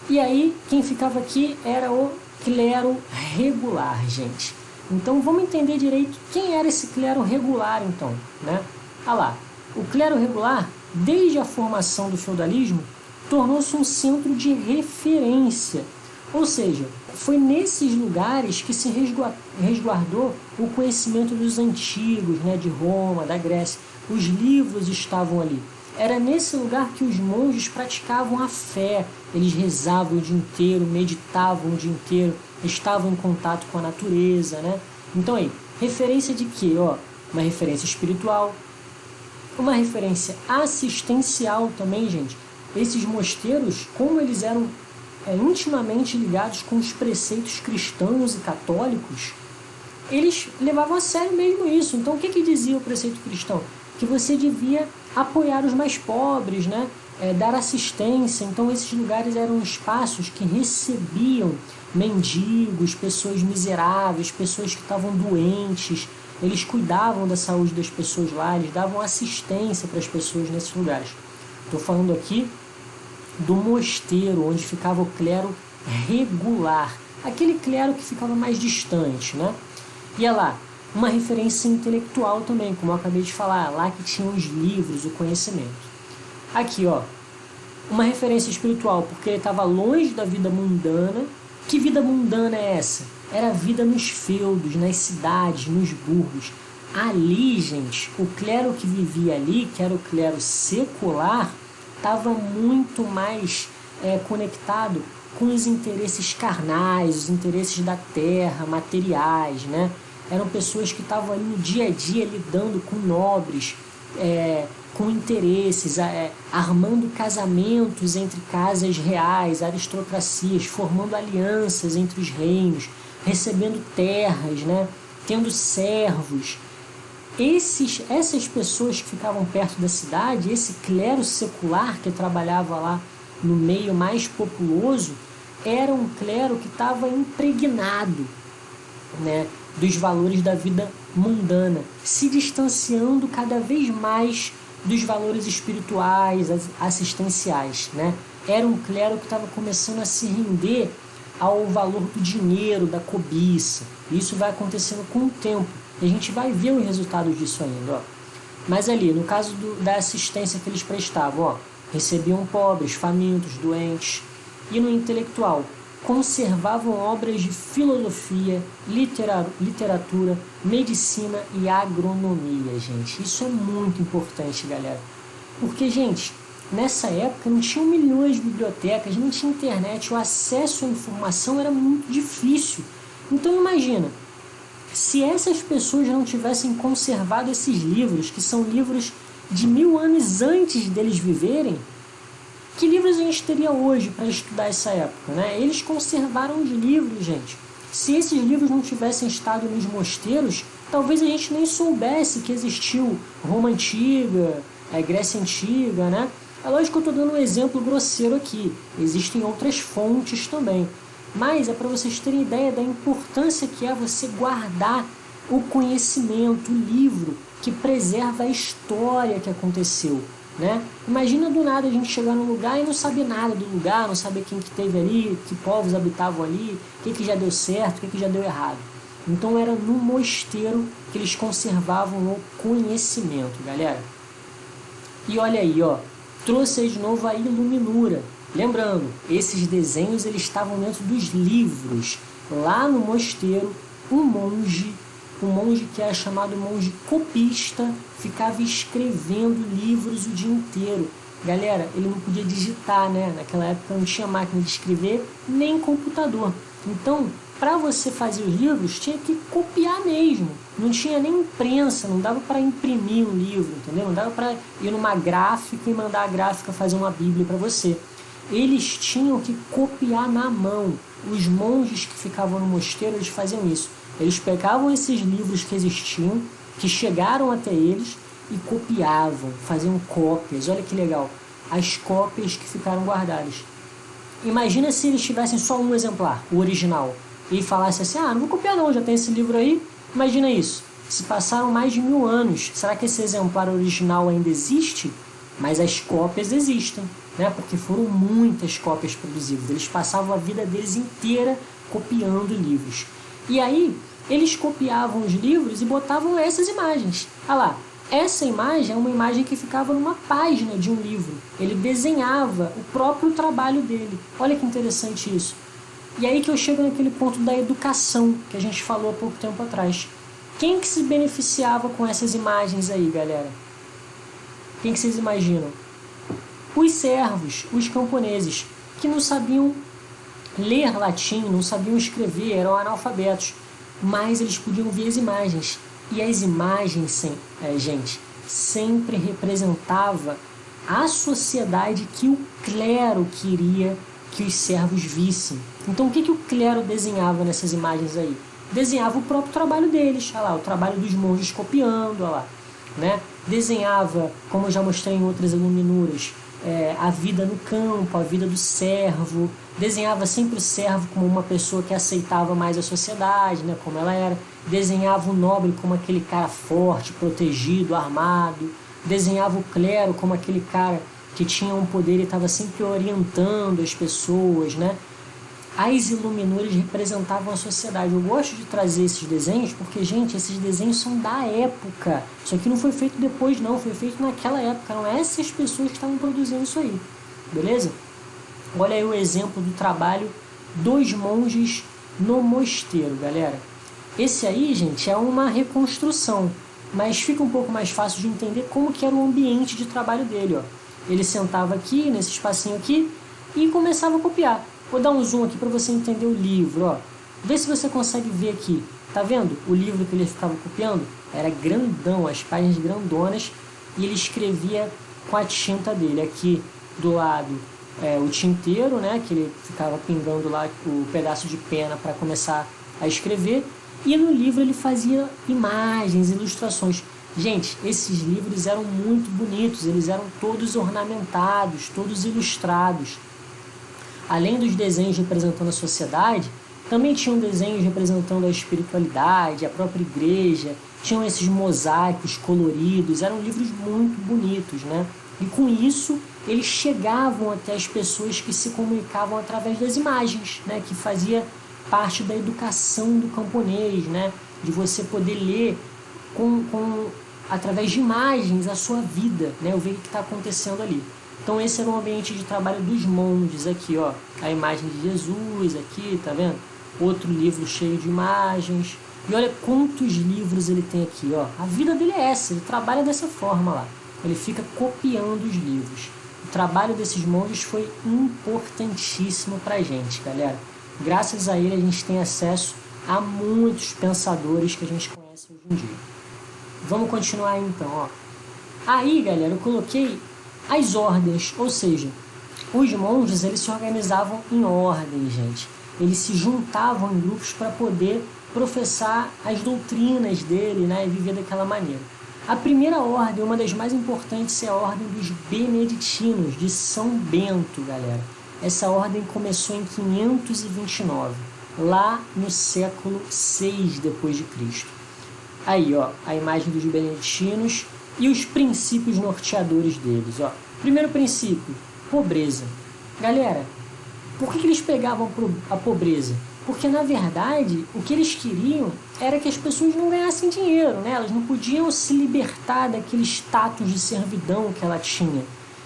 E aí, quem ficava aqui era o clero regular, gente. Então, vamos entender direito quem era esse clero regular, então, né? Ah lá, o clero regular, desde a formação do feudalismo, tornou-se um centro de referência. Ou seja, foi nesses lugares que se resguardou o conhecimento dos antigos, né, de Roma, da Grécia. Os livros estavam ali. Era nesse lugar que os monges praticavam a fé. Eles rezavam o dia inteiro, meditavam o dia inteiro, estavam em contato com a natureza, né? Então aí, referência de quê? Ó, uma referência espiritual, Uma referência assistencial também, gente. Esses mosteiros, como eles eram intimamente ligados com os preceitos cristãos e católicos, eles levavam a sério mesmo isso. Então, o que dizia o preceito cristão? Que você devia apoiar os mais pobres, né? Dar assistência. Então, esses lugares eram espaços que recebiam mendigos, pessoas miseráveis, pessoas que estavam doentes. Eles cuidavam da saúde das pessoas lá, eles davam assistência para as pessoas nesses lugares. Estou falando aqui do mosteiro, onde ficava o clero regular, aquele clero que ficava mais distante, né? E é lá, uma referência intelectual também, como eu acabei de falar, lá que tinham os livros, o conhecimento. Aqui, ó, uma referência espiritual, porque ele estava longe da vida mundana. Que vida mundana é essa? Era a vida nos feudos, nas cidades, nos burgos. Ali, gente, o clero que vivia ali, que era o clero secular, estava muito mais conectado com os interesses carnais, os interesses da terra, materiais, né? Eram pessoas que estavam ali no dia a dia lidando com nobres, com interesses, armando casamentos entre casas reais, aristocracias, formando alianças entre os reinos, recebendo terras, né? Tendo servos. Essas pessoas que ficavam perto da cidade, esse clero secular que trabalhava lá no meio mais populoso, era um clero que estava impregnado, né, dos valores da vida mundana, se distanciando cada vez mais dos valores espirituais, assistenciais, né? Era um clero que estava começando a se render ao valor do dinheiro, da cobiça. Isso vai acontecendo com o tempo. E a gente vai ver os resultados disso ainda, ó. Mas ali, no caso da assistência que eles prestavam, ó, recebiam pobres, famintos, doentes. E no intelectual, conservavam obras de filosofia, literatura, medicina e agronomia, gente. Isso é muito importante, galera. Porque, gente, nessa época não tinham milhões de bibliotecas, não tinha internet, o acesso à informação era muito difícil. Então imagina, se essas pessoas não tivessem conservado esses livros, que são livros de 1000 anos antes deles viverem, que livros a gente teria hoje para estudar essa época, né? Eles conservaram os livros, gente. Se esses livros não tivessem estado nos mosteiros, talvez a gente nem soubesse que existiu Roma Antiga, Grécia Antiga, né? É lógico que eu estou dando um exemplo grosseiro aqui. Existem outras fontes também. Mas é para vocês terem ideia da importância que é você guardar o conhecimento, o livro que preserva a história que aconteceu, né? Imagina do nada a gente chegar num lugar e não saber nada do lugar, não saber quem que teve ali, que povos habitavam ali, o que já deu certo, o que já deu errado. Então era no mosteiro que eles conservavam o conhecimento, galera. E olha aí, ó, trouxe aí de novo a iluminura. Lembrando, esses desenhos eles estavam dentro dos livros. Lá no mosteiro, um monge que era chamado monge copista, ficava escrevendo livros o dia inteiro. Galera, ele não podia digitar, né? Naquela época não tinha máquina de escrever, nem computador. Então, para você fazer os livros, tinha que copiar mesmo. Não tinha nem imprensa, não dava para imprimir um livro, entendeu? Não dava para ir numa gráfica e mandar a gráfica fazer uma bíblia para você. Eles tinham que copiar na mão. Os monges que ficavam no mosteiro, eles faziam isso. Eles pegavam esses livros que existiam, que chegaram até eles, e copiavam, faziam cópias. Olha que legal, as cópias que ficaram guardadas. Imagina se eles tivessem só um exemplar, o original, e falassem assim, não vou copiar não, já tem esse livro aí. Imagina isso, se passaram mais de 1000 anos, será que esse exemplar original ainda existe? Mas as cópias existem, né? Porque foram muitas cópias produzidas. Eles passavam a vida deles inteira copiando livros. E aí, eles copiavam os livros e botavam essas imagens. Olha lá, essa imagem é uma imagem que ficava numa página de um livro. Ele desenhava o próprio trabalho dele. Olha que interessante isso. E aí que eu chego naquele ponto da educação, que a gente falou há pouco tempo atrás. Quem que se beneficiava com essas imagens aí, galera? Quem que vocês imaginam? Os servos, os camponeses, que não sabiam ler latim, não sabiam escrever, eram analfabetos, mas eles podiam ver as imagens. E as imagens, gente, sempre representava a sociedade que o clero queria que os servos vissem. Então o que o clero desenhava nessas imagens aí? Desenhava o próprio trabalho deles, olha lá, o trabalho dos monges copiando, olha lá, né? Desenhava, como eu já mostrei em outras iluminuras, a vida no campo, a vida do servo, desenhava sempre o servo como uma pessoa que aceitava mais a sociedade, né, como ela era, desenhava o nobre como aquele cara forte, protegido, armado, desenhava o clero como aquele cara que tinha um poder e estava sempre orientando as pessoas, né? As iluminuras representavam a sociedade. Eu gosto de trazer esses desenhos porque, gente, esses desenhos são da época. Isso aqui não foi feito depois, não. Foi feito naquela época. Eram essas pessoas que estavam produzindo isso aí. Beleza? Olha aí o exemplo do trabalho dos monges no mosteiro, galera. Esse aí, gente, é uma reconstrução. Mas fica um pouco mais fácil de entender como que era o ambiente de trabalho dele, ó. Ele sentava aqui, nesse espacinho aqui, e começava a copiar. Vou dar um zoom aqui para você entender o livro, ó. Vê se você consegue ver aqui. Tá vendo? O livro que ele ficava copiando era grandão, as páginas grandonas, e ele escrevia com a tinta dele. Aqui do lado o tinteiro, né, que ele ficava pingando lá o pedaço de pena para começar a escrever. E no livro ele fazia imagens, ilustrações. Gente, esses livros eram muito bonitos, eles eram todos ornamentados, todos ilustrados. Além dos desenhos representando a sociedade, também tinham desenhos representando a espiritualidade, a própria igreja, tinham esses mosaicos coloridos, eram livros muito bonitos, né? E com isso, eles chegavam até as pessoas que se comunicavam através das imagens, né? Que fazia parte da educação do camponês, né? De você poder ler através de imagens a sua vida, né? Eu vejo o que está acontecendo ali. Então esse era o ambiente de trabalho dos monges aqui, ó. A imagem de Jesus aqui, tá vendo? Outro livro cheio de imagens. E olha quantos livros ele tem aqui, ó. A vida dele é essa, ele trabalha dessa forma lá. Ele fica copiando os livros. O trabalho desses monges foi importantíssimo pra gente, galera. Graças a ele a gente tem acesso a muitos pensadores que a gente conhece hoje em dia. Vamos continuar então, ó. Aí, galera, eu coloquei as ordens, ou seja, os monges eles se organizavam em ordem, gente. Eles se juntavam em grupos para poder professar as doutrinas dele, né, e viver daquela maneira. A primeira ordem, uma das mais importantes, é a ordem dos beneditinos, de São Bento, galera. Essa ordem começou em 529, lá no século 6 depois de Cristo. Aí, ó, a imagem dos beneditinos e os princípios norteadores deles, ó. Primeiro princípio, pobreza. Galera, por que eles pegavam a pobreza? Porque, na verdade, o que eles queriam era que as pessoas não ganhassem dinheiro, né? Elas não podiam se libertar daquele status de servidão que ela tinha.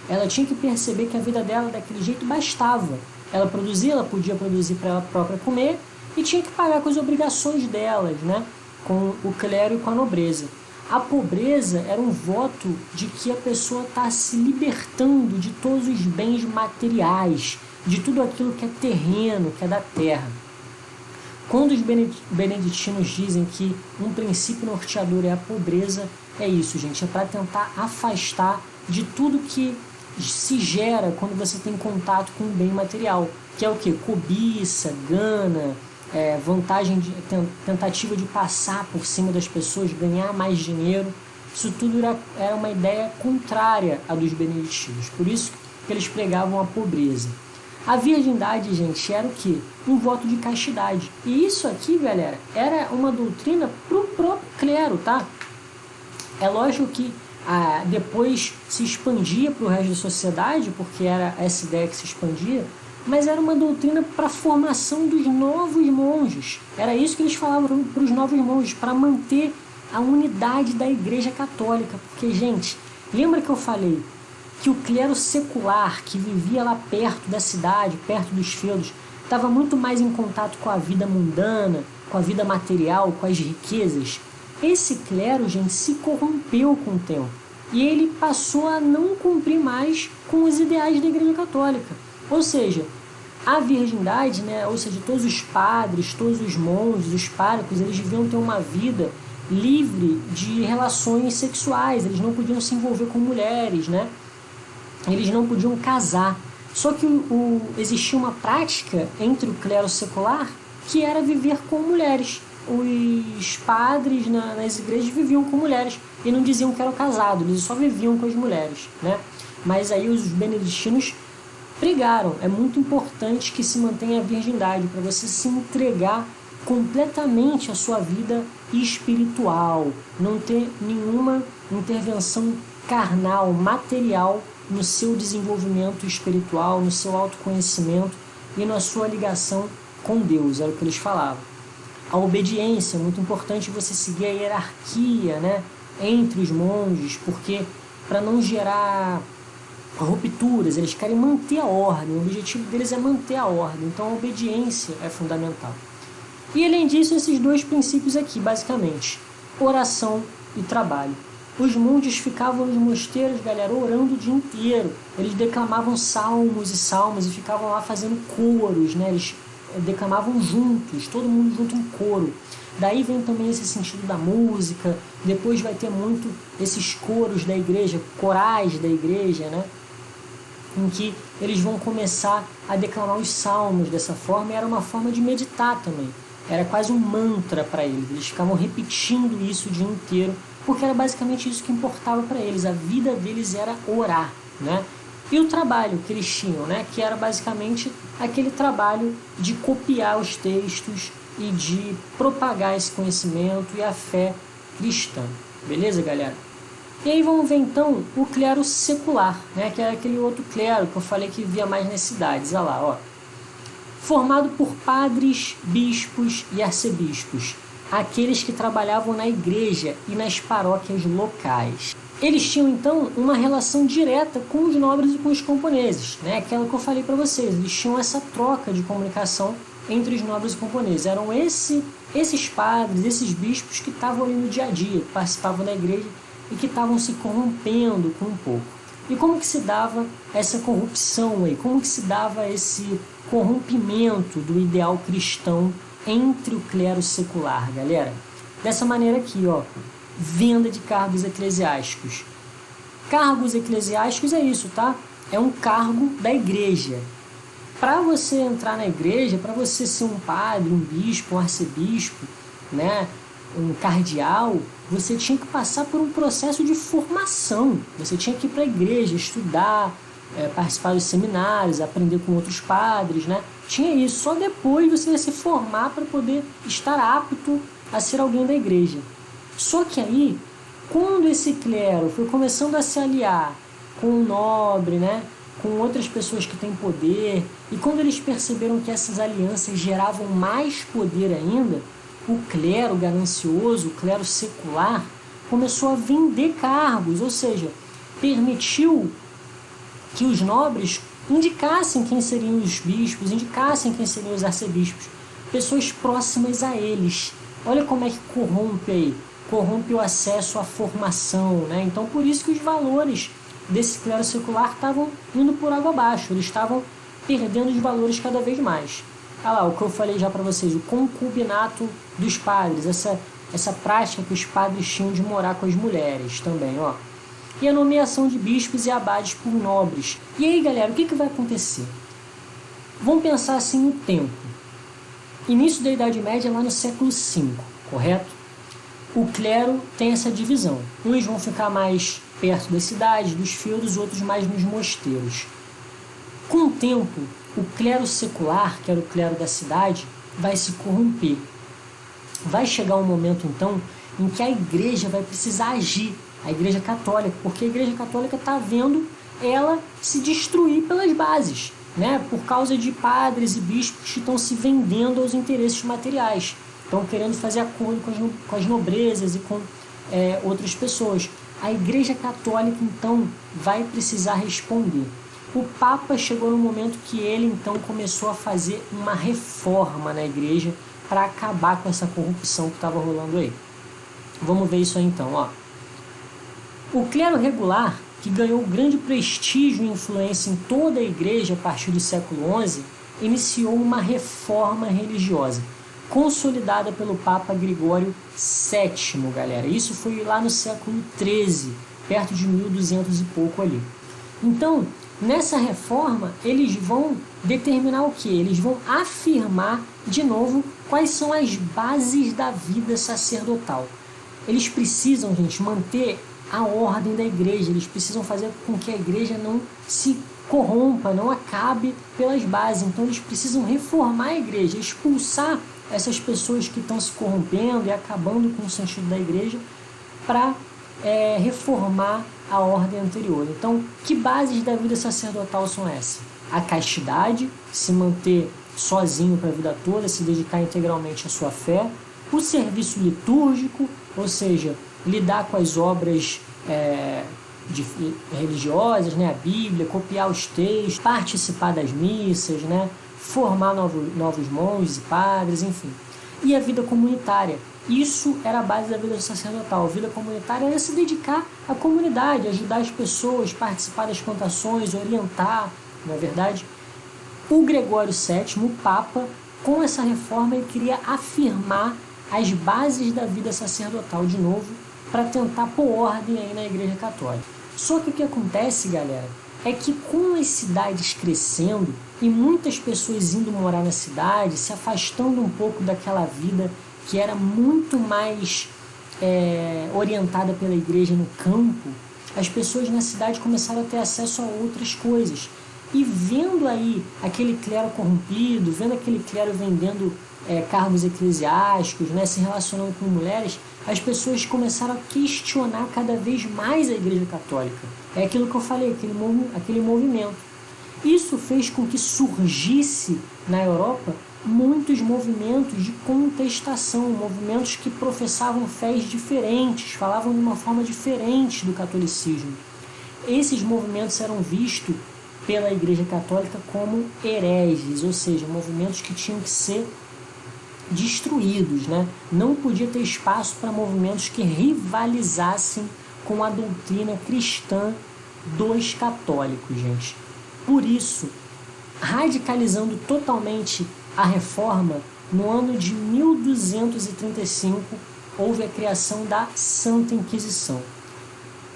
Ela tinha que perceber que a vida dela daquele jeito bastava. Ela produzia, ela podia produzir para ela própria comer e tinha que pagar com as obrigações delas, né? Com o clero e com a nobreza. A pobreza era um voto de que a pessoa está se libertando de todos os bens materiais, de tudo aquilo que é terreno, que é da terra. Quando os beneditinos dizem que um princípio norteador é a pobreza, é isso, gente, é para tentar afastar de tudo que se gera quando você tem contato com o bem material, que é o que? Cobiça, gana, tentativa de passar por cima das pessoas, ganhar mais dinheiro. Isso tudo era uma ideia contrária à dos beneditinos, por isso que eles pregavam a pobreza. A virgindade, gente, era o quê? Um voto de castidade. E isso aqui, galera, era uma doutrina para o próprio clero, tá? É lógico que depois se expandia para o resto da sociedade, porque era essa ideia que se expandia, mas era uma doutrina para a formação dos novos monges. Era isso que eles falavam para os novos monges, para manter a unidade da Igreja Católica. Porque, gente, lembra que eu falei que o clero secular, que vivia lá perto da cidade, perto dos feudos, estava muito mais em contato com a vida mundana, com a vida material, com as riquezas? Esse clero, gente, se corrompeu com o tempo. E ele passou a não cumprir mais com os ideais da Igreja Católica. Ou seja, a virgindade, né, ou seja, todos os padres, todos os monges, os párocos, eles deviam ter uma vida livre de relações sexuais, eles não podiam se envolver com mulheres, né? Eles não podiam casar. Só que existia uma prática entre o clero secular que era viver com mulheres. Os padres nas igrejas viviam com mulheres e não diziam que eram casados, eles só viviam com as mulheres, né? Mas aí os beneditinos pregaram, é muito importante que se mantenha a virgindade para você se entregar completamente à sua vida espiritual, não ter nenhuma intervenção carnal, material no seu desenvolvimento espiritual, no seu autoconhecimento e na sua ligação com Deus, era o que eles falavam. A obediência, é muito importante você seguir a hierarquia, né, entre os monges, porque para não gerar rupturas, eles querem manter a ordem, o objetivo deles é manter a ordem, então a obediência é fundamental. E além disso, esses dois princípios aqui, basicamente, oração e trabalho. Os monges ficavam nos mosteiros, galera, orando o dia inteiro. Eles declamavam salmos e salmos e ficavam lá fazendo coros, né? Eles declamavam juntos, todo mundo junto em coro. Daí vem também esse sentido da música. Depois vai ter muito esses coros da igreja, corais da igreja, né? Em que eles vão começar a declamar os salmos dessa forma, e era uma forma de meditar também. Era quase um mantra para eles. Eles ficavam repetindo isso o dia inteiro, porque era basicamente isso que importava para eles. A vida deles era orar, né? E o trabalho que eles tinham, né? Que era basicamente aquele trabalho de copiar os textos e de propagar esse conhecimento e a fé cristã. Beleza, galera? E aí vamos ver então o clero secular, né? Que é aquele outro clero que eu falei que vivia mais nas cidades. Olha lá, ó. Formado por padres, bispos e arcebispos, aqueles que trabalhavam na igreja e nas paróquias locais. Eles tinham então uma relação direta com os nobres e com os camponeses, né? Aquela que eu falei para vocês, eles tinham essa troca de comunicação entre os nobres e camponeses. Eram esses padres, esses bispos que estavam ali no dia a dia, que participavam da igreja e que estavam se corrompendo com um pouco. E como que se dava essa corrupção aí? Como que se dava esse corrompimento do ideal cristão entre o clero secular, galera? Dessa maneira aqui, ó, venda de cargos eclesiásticos. Cargos eclesiásticos é isso, tá? É um cargo da igreja. Para você entrar na igreja, para você ser um padre, um bispo, um arcebispo, né, um cardeal, você tinha que passar por um processo de formação. Você tinha que ir para a igreja, estudar, participar dos seminários, aprender com outros padres, né? Tinha isso. Só depois você ia se formar para poder estar apto a ser alguém da igreja. Só que aí, quando esse clero foi começando a se aliar com o nobre, né, com outras pessoas que têm poder, e quando eles perceberam que essas alianças geravam mais poder ainda, o clero ganancioso, o clero secular, começou a vender cargos, ou seja, permitiu que os nobres indicassem quem seriam os bispos, indicassem quem seriam os arcebispos, pessoas próximas a eles. Olha como é que corrompe aí, corrompe o acesso à formação, né? Então, por isso que os valores desse clero secular estavam indo por água abaixo, eles estavam perdendo os valores cada vez mais. Olha lá, o que eu falei já para vocês, o concubinato dos padres, essa prática que os padres tinham de morar com as mulheres também, ó. E a nomeação de bispos e abades por nobres. E aí, galera, o que vai acontecer? Vamos pensar assim no tempo. Início da Idade Média, lá no século V, correto? O clero tem essa divisão. Uns vão ficar mais perto das cidades, dos feudos, outros mais nos mosteiros. Com o tempo, o clero secular, que era o clero da cidade, vai se corromper. Vai chegar um momento, então, em que a igreja vai precisar agir, a igreja católica, porque a igreja católica está vendo ela se destruir pelas bases, né? Por causa de padres e bispos que estão se vendendo aos interesses materiais, estão querendo fazer acordo com as nobrezas e com outras pessoas. A igreja católica, então, vai precisar responder. O Papa chegou no momento que ele, então, começou a fazer uma reforma na igreja para acabar com essa corrupção que estava rolando aí. Vamos ver isso aí, então, ó. O clero regular, que ganhou grande prestígio e influência em toda a igreja a partir do século XI, iniciou uma reforma religiosa. consolidada pelo Papa Gregório VII, galera. Isso foi lá no século XIII, perto de 1200 e pouco ali. Então, nessa reforma, eles vão determinar o quê? Eles vão afirmar, de novo, quais são as bases da vida sacerdotal. Eles precisam, gente, manter a ordem da igreja, eles precisam fazer com que a igreja não se corrompa, não acabe pelas bases. Então, eles precisam reformar a igreja, expulsar essas pessoas que estão se corrompendo e acabando com o sentido da igreja para reformar a ordem anterior. Então, que bases da vida sacerdotal são essas? A castidade, se manter sozinho para a vida toda, se dedicar integralmente à sua fé. O serviço litúrgico, ou seja, lidar com as obras religiosas, né? A Bíblia, copiar os textos, participar das missas, né? Formar novos monges e padres, enfim. E a vida comunitária. Isso era a base da vida sacerdotal. A vida comunitária era se dedicar à comunidade, ajudar as pessoas, participar das plantações, orientar, não é verdade? O Gregório VII, o Papa, com essa reforma, ele queria afirmar as bases da vida sacerdotal de novo, para tentar pôr ordem aí na Igreja Católica. Só que o que acontece, galera, é que com as cidades crescendo e muitas pessoas indo morar na cidade, se afastando um pouco daquela vida que era muito mais orientada pela igreja no campo, as pessoas na cidade começaram a ter acesso a outras coisas. E vendo aí aquele clero corrompido, vendo aquele clero vendendo cargos eclesiásticos, né, se relacionando com mulheres, as pessoas começaram a questionar cada vez mais a Igreja Católica. É aquilo que eu falei, aquele movimento. Isso fez com que surgisse na Europa muitos movimentos de contestação, movimentos que professavam fés diferentes, falavam de uma forma diferente do catolicismo. Esses movimentos eram vistos pela Igreja Católica como hereges, ou seja, movimentos que tinham que ser destruídos, né? Não podia ter espaço para movimentos que rivalizassem com a doutrina cristã dos católicos, gente. Por isso, radicalizando totalmente a reforma, no ano de 1235, houve a criação da Santa Inquisição.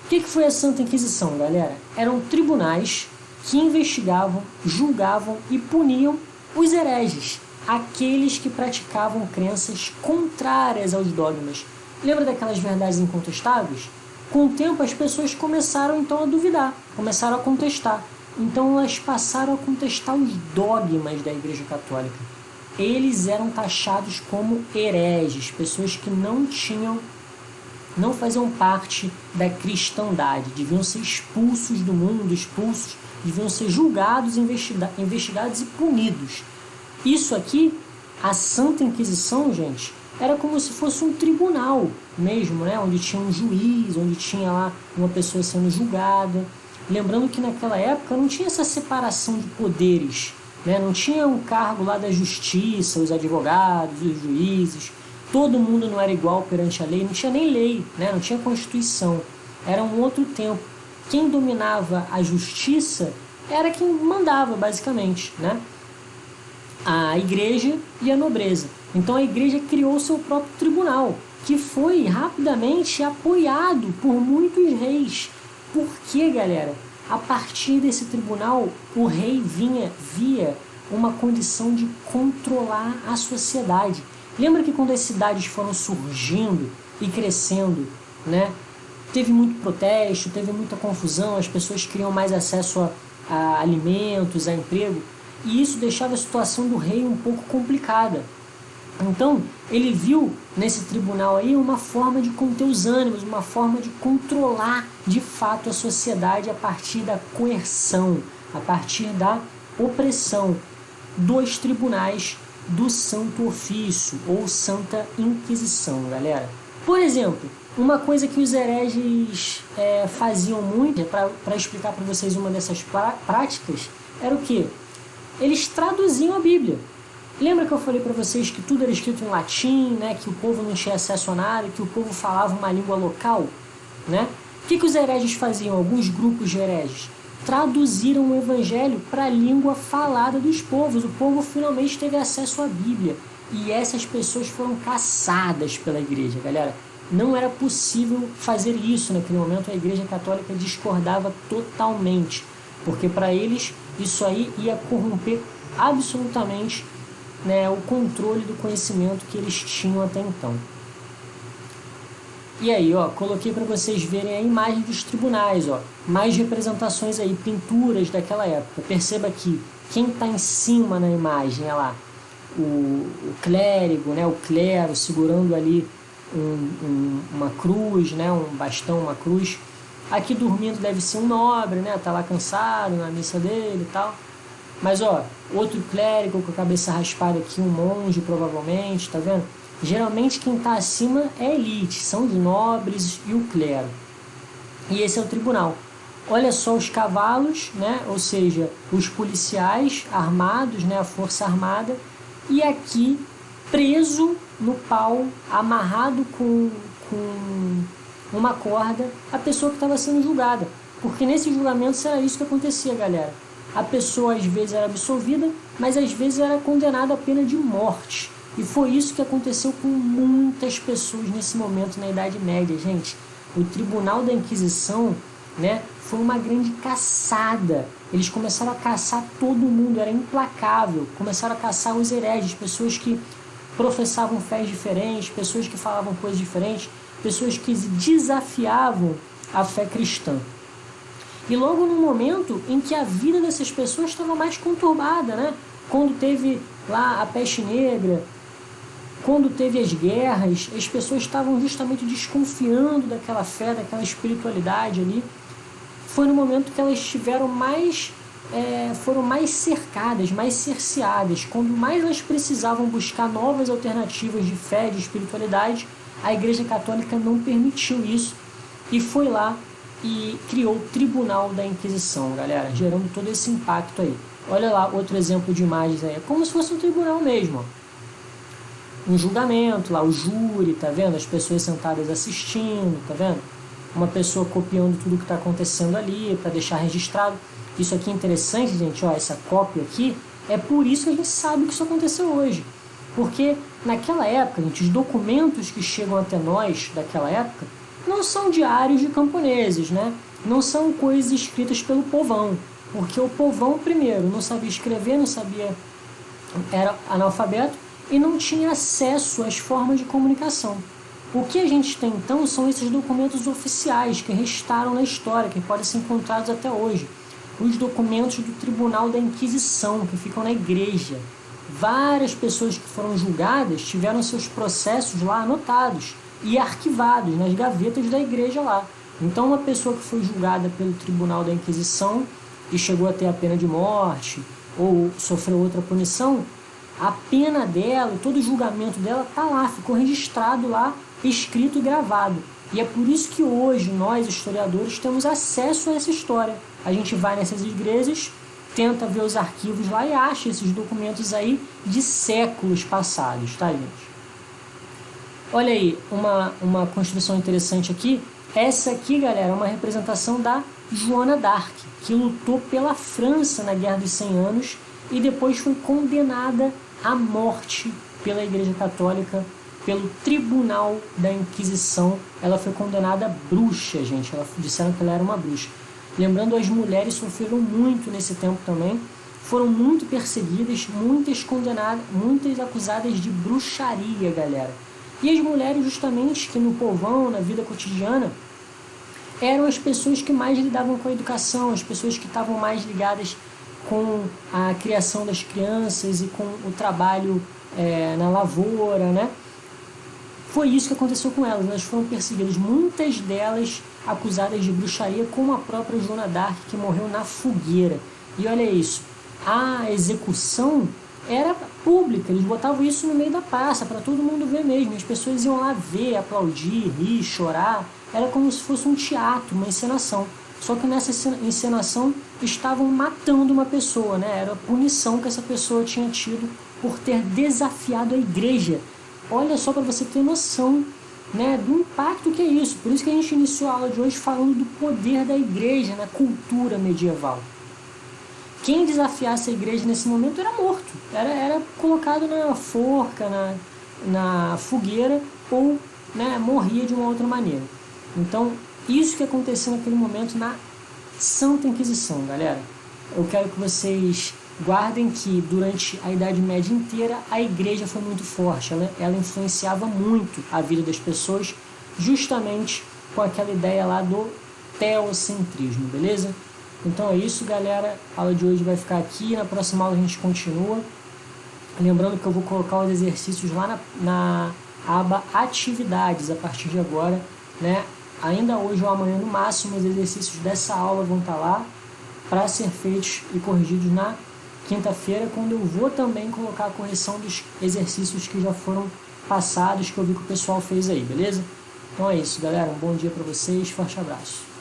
O que foi a Santa Inquisição, galera? Eram tribunais que investigavam, julgavam e puniam os hereges, aqueles que praticavam crenças contrárias aos dogmas. Lembra daquelas verdades incontestáveis? Com o tempo as pessoas começaram então a duvidar, começaram a contestar. Então elas passaram a contestar os dogmas da Igreja Católica. Eles eram taxados como hereges, pessoas que não faziam parte da cristandade, deviam ser expulsos do mundo, deviam ser julgados, investigados e punidos. Isso aqui, a Santa Inquisição, gente, era como se fosse um tribunal mesmo, né? Onde tinha um juiz, onde tinha lá uma pessoa sendo julgada. Lembrando que naquela época não tinha essa separação de poderes, né? Não tinha um cargo lá da justiça, os advogados, os juízes. Todo mundo não era igual perante a lei, não tinha nem lei, né? Não tinha Constituição. Era um outro tempo. Quem dominava a justiça era quem mandava, basicamente, né? A igreja e a nobreza. Então a igreja criou seu próprio tribunal, que foi rapidamente apoiado por muitos reis. Por quê, galera? A partir desse tribunal, o rei via uma condição de controlar a sociedade. Lembra que quando as cidades foram surgindo e crescendo, né, teve muito protesto, teve muita confusão, as pessoas queriam mais acesso a alimentos, a emprego, e isso deixava a situação do rei um pouco complicada. Então, ele viu nesse tribunal aí uma forma de conter os ânimos, uma forma de controlar de fato a sociedade a partir da coerção, a partir da opressão dos tribunais do Santo Ofício ou Santa Inquisição, galera. Por exemplo, uma coisa que os hereges faziam muito, para explicar para vocês uma dessas práticas, era o quê? Eles traduziam a Bíblia. Lembra que eu falei para vocês que tudo era escrito em latim, né? Que o povo não tinha acesso a nada, que o povo falava uma língua local, né? O que os hereges faziam? Alguns grupos de hereges traduziram o evangelho para a língua falada dos povos. O povo finalmente teve acesso à Bíblia. e essas pessoas foram caçadas pela igreja, galera. Não era possível fazer isso naquele momento, a igreja católica discordava totalmente, porque para eles isso aí ia corromper absolutamente, né, o controle do conhecimento que eles tinham até então. E aí, ó, coloquei para vocês verem a imagem dos tribunais, ó, mais representações aí, pinturas daquela época. Perceba que quem está em cima na imagem é lá o clérigo, né, o clero segurando ali uma cruz, né, um bastão, uma cruz. Aqui dormindo deve ser um nobre, né, tá lá cansado na missa dele e tal. Mas ó, outro clérigo com a cabeça raspada aqui, um monge provavelmente, tá vendo? Geralmente quem está acima é a elite, são os nobres e o clero. E esse é o tribunal. Olha só os cavalos, né? Ou seja, os policiais armados, né? A força armada. E aqui, preso no pau, amarrado com uma corda, a pessoa que estava sendo julgada. Porque nesse julgamento era isso que acontecia, galera. A pessoa às vezes era absolvida, mas às vezes era condenada à pena de morte. E foi isso que aconteceu com muitas pessoas nesse momento na Idade Média, gente. O Tribunal da Inquisição, né, foi uma grande caçada. Eles começaram a caçar todo mundo, era implacável. Começaram a caçar os hereges, pessoas que professavam fés diferentes, pessoas que falavam coisas diferentes, pessoas que desafiavam a fé cristã. E logo no momento em que a vida dessas pessoas estava mais conturbada, né? Quando teve lá a peste negra, quando teve as guerras, as pessoas estavam justamente desconfiando daquela fé, daquela espiritualidade ali. Foi no momento que elas tiveram foram mais cercadas, mais cerceadas. Quando mais elas precisavam buscar novas alternativas de fé, de espiritualidade, a Igreja Católica não permitiu isso e foi lá e criou o Tribunal da Inquisição, galera, gerando todo esse impacto aí. Olha lá outro exemplo de imagens aí, é como se fosse um tribunal mesmo, ó. Um julgamento lá, o júri, tá vendo? As pessoas sentadas assistindo, tá vendo? Uma pessoa copiando tudo que está acontecendo ali para deixar registrado. Isso aqui é interessante, gente, ó, essa cópia aqui, é por isso que a gente sabe que isso aconteceu hoje. Porque naquela época, gente, os documentos que chegam até nós daquela época não são diários de camponeses, né? Não são coisas escritas pelo povão. Porque o povão, primeiro, não sabia escrever, era analfabeto, e não tinha acesso às formas de comunicação. O que a gente tem então são esses documentos oficiais que restaram na história, que podem ser encontrados até hoje. Os documentos do Tribunal da Inquisição, que ficam na igreja. Várias pessoas que foram julgadas tiveram seus processos lá anotados e arquivados nas gavetas da igreja lá. Então uma pessoa que foi julgada pelo Tribunal da Inquisição e chegou a ter a pena de morte ou sofreu outra punição, a pena dela, todo o julgamento dela está lá, ficou registrado lá, escrito e gravado. E é por isso que hoje nós, historiadores, temos acesso a essa história. A gente vai nessas igrejas, tenta ver os arquivos lá e acha esses documentos aí de séculos passados, tá, gente? Olha aí, uma construção interessante aqui. Essa aqui, galera, é uma representação da Joana d'Arc, que lutou pela França na Guerra dos 100 Anos e depois foi condenada à morte pela Igreja Católica, pelo Tribunal da Inquisição. Ela foi condenada bruxa, gente. Disseram que ela era uma bruxa. Lembrando, as mulheres sofreram muito nesse tempo também. Foram muito perseguidas, muitas condenadas, muitas acusadas de bruxaria, galera. E as mulheres, justamente, que no povão, na vida cotidiana, eram as pessoas que mais lidavam com a educação, as pessoas que estavam mais ligadas com a criação das crianças e com o trabalho na lavoura, né? Foi isso que aconteceu com elas. Elas foram perseguidas, muitas delas acusadas de bruxaria, como a própria Joana d'Arc, que morreu na fogueira. E olha isso, a execução era pública, eles botavam isso no meio da praça, para todo mundo ver mesmo. As pessoas iam lá ver, aplaudir, rir, chorar. Era como se fosse um teatro, uma encenação. Só que nessa encenação estavam matando uma pessoa, né? Era a punição que essa pessoa tinha tido por ter desafiado a igreja. Olha só, para você ter noção, né, do impacto que é isso. Por isso que a gente iniciou a aula de hoje falando do poder da igreja na cultura medieval. quem desafiasse a igreja nesse momento era morto, era colocado na forca, na fogueira, ou, né, morria de uma outra maneira. Então, isso que aconteceu naquele momento na Santa Inquisição, galera. Eu quero que vocês guardem que durante a Idade Média inteira a igreja foi muito forte, ela influenciava muito a vida das pessoas, justamente com aquela ideia lá do teocentrismo, beleza? Então é isso, galera. A aula de hoje vai ficar aqui. Na próxima aula a gente continua. Lembrando que eu vou colocar os exercícios lá na aba Atividades a partir de agora, né? Ainda hoje ou amanhã no máximo, os exercícios dessa aula vão estar lá para ser feitos e corrigidos na quinta-feira, quando eu vou também colocar a correção dos exercícios que já foram passados, que eu vi que o pessoal fez aí, beleza? Então é isso, galera. Um bom dia para vocês. Forte abraço.